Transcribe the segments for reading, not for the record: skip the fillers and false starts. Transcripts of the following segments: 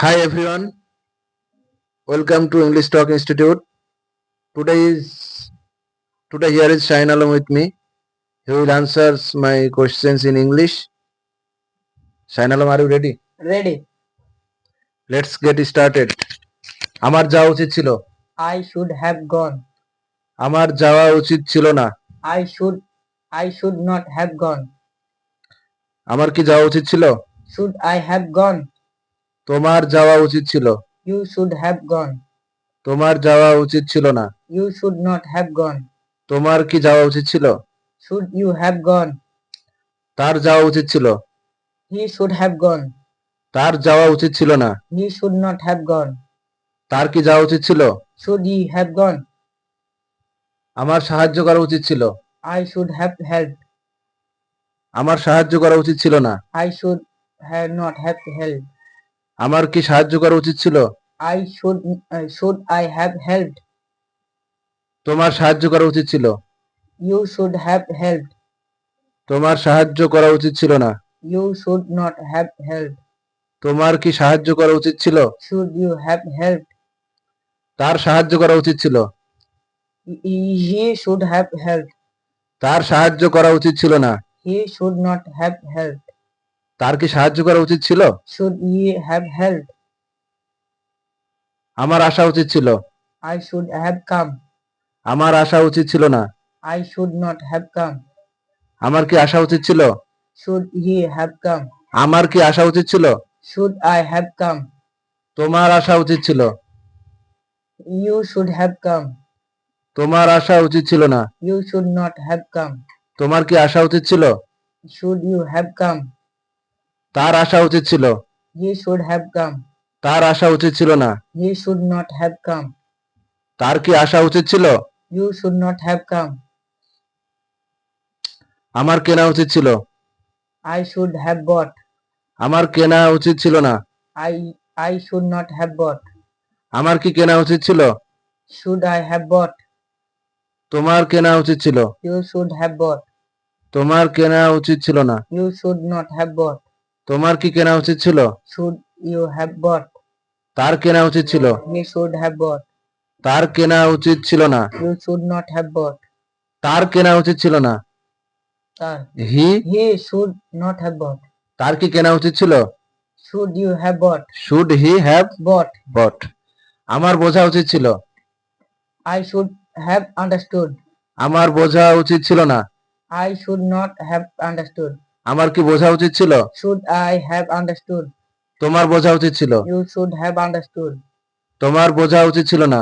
Hi everyone, welcome to English Talk Institute. Today is today here is Shine along with me. He will answer my questions in English. Shine along, are you ready? Ready. Let's get started. আমার যাওয়া উচিত ছিল। I should have gone. আমার যাওয়া উচিত ছিল না। I should not have gone. আমার কি যাওয়া উচিত ছিল? Should I have gone? তোমার যাওয়া উচিত ছিল। You should have gone. তোমার যাওয়া উচিত ছিল না। You should not have gone. তোমার কি যাওয়া উচিত ছিল? Should you have gone? তার যাওয়া উচিত ছিল। He should have gone. তার যাওয়া উচিত ছিল না। He should not have gone. তার কি যাওয়া উচিত ছিল? Should he have gone? আমার সাহায্য করা উচিত ছিল। I should have helped. আমার সাহায্য করা উচিত ছিল না। I should have not have helped. আমার কি সাহায্য করা উচিত ছিল? Should I have helped? তোমার সাহায্য করা উচিত ছিল। You should have helped. তোমার সাহায্য করা উচিত ছিল না। You should not have helped. তোমার কি সাহায্য করা উচিত ছিল? Should you have helped? তার সাহায্য করা উচিত ছিল। He should have helped. তার সাহায্য করা উচিত ছিল না। He should not have helped. তার কি সাহায্য করা উচিত ছিল? Should he have helped? আমার আসা উচিত ছিল। I should have come. আমার আসা উচিত ছিল না। I should not have come. আমার কি আসা উচিত ছিল? Should he have come? আমার কি আসা উচিত ছিল? Should I have come? তোমার আসা উচিত ছিল। You should have come. তোমার আসা উচিত ছিল না। You should not have come. তোমার কি আসা উচিত ছিল? Should you have come? তার আসা উচিত ছিল। He should have come. তার আসা উচিত ছিল না। He should not have come. তার কি আসা উচিত ছিল? You should not have come. আমার কেনা উচিত ছিল। I should have bought. আমার কেনা উচিত ছিল না। I should not have bought. আমার কি কেনা উচিত ছিল? Should I have bought? তোমার কেনা উচিত ছিল। You should have bought. তোমার কেনা উচিত ছিল না। You should not have bought. তোমার কি কেনা উচিত ছিল? Should you have bought? তার কেনা উচিত ছিল। He should have bought. তার কেনা উচিত ছিল না। You should not have bought. তার কেনা উচিত ছিল না। He should not have bought. তার কি কেনা উচিত ছিল? Should you have bought? Should he have Bought. bought? আমার বোঝা উচিত ছিল। I should have understood. আমার বোঝা উচিত ছিল না। I should not have understood. আমার কি বোঝা উচিত ছিল? Should I have understood? তোমার বোঝা উচিত ছিল। You should have understood. তোমার বোঝা উচিত ছিল না।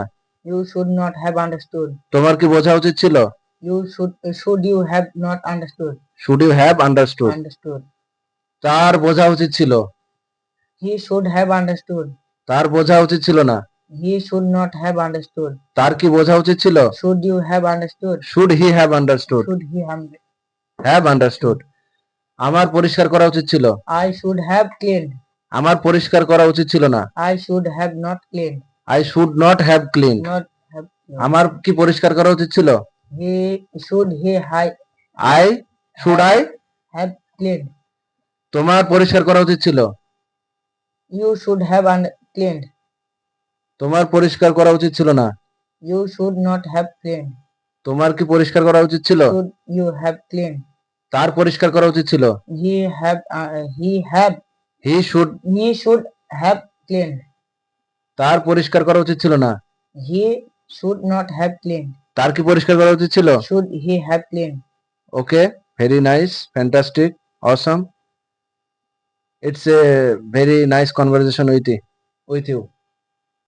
You should not have understood. তোমার কি বোঝা উচিত ছিল? Should you have not understood? Should you have understood? Understood. তার বোঝা উচিত ছিল। He should have understood. তার বোঝা উচিত ছিল না। He should not have understood. তার কি বোঝা উচিত ছিল? Should you have understood? Should he have understood? Should he have understood. আমার পরিষ্কার করা উচিত ছিল। I should have cleaned. আমার পরিষ্কার করা উচিত ছিল না। I should have not cleaned. I should not have cleaned. Not have cleaned. আমার কি পরিষ্কার করা উচিত ছিল? I should I have cleaned. তোমার পরিষ্কার করা উচিত ছিল। You should have cleaned. তোমার পরিষ্কার করা উচিত ছিল না। You should not have cleaned. তোমার কি পরিষ্কার করা উচিত ছিল? Should you have cleaned. তার পরিষ্কার করা উচিত ছিল। He should have cleaned. তার পরিষ্কার করা উচিত ছিল না। He should not have cleaned. তার কি পরিষ্কার করা উচিত ছিল? Should he have cleaned. Okay, very nice, fantastic, awesome. It's a very nice conversation with you.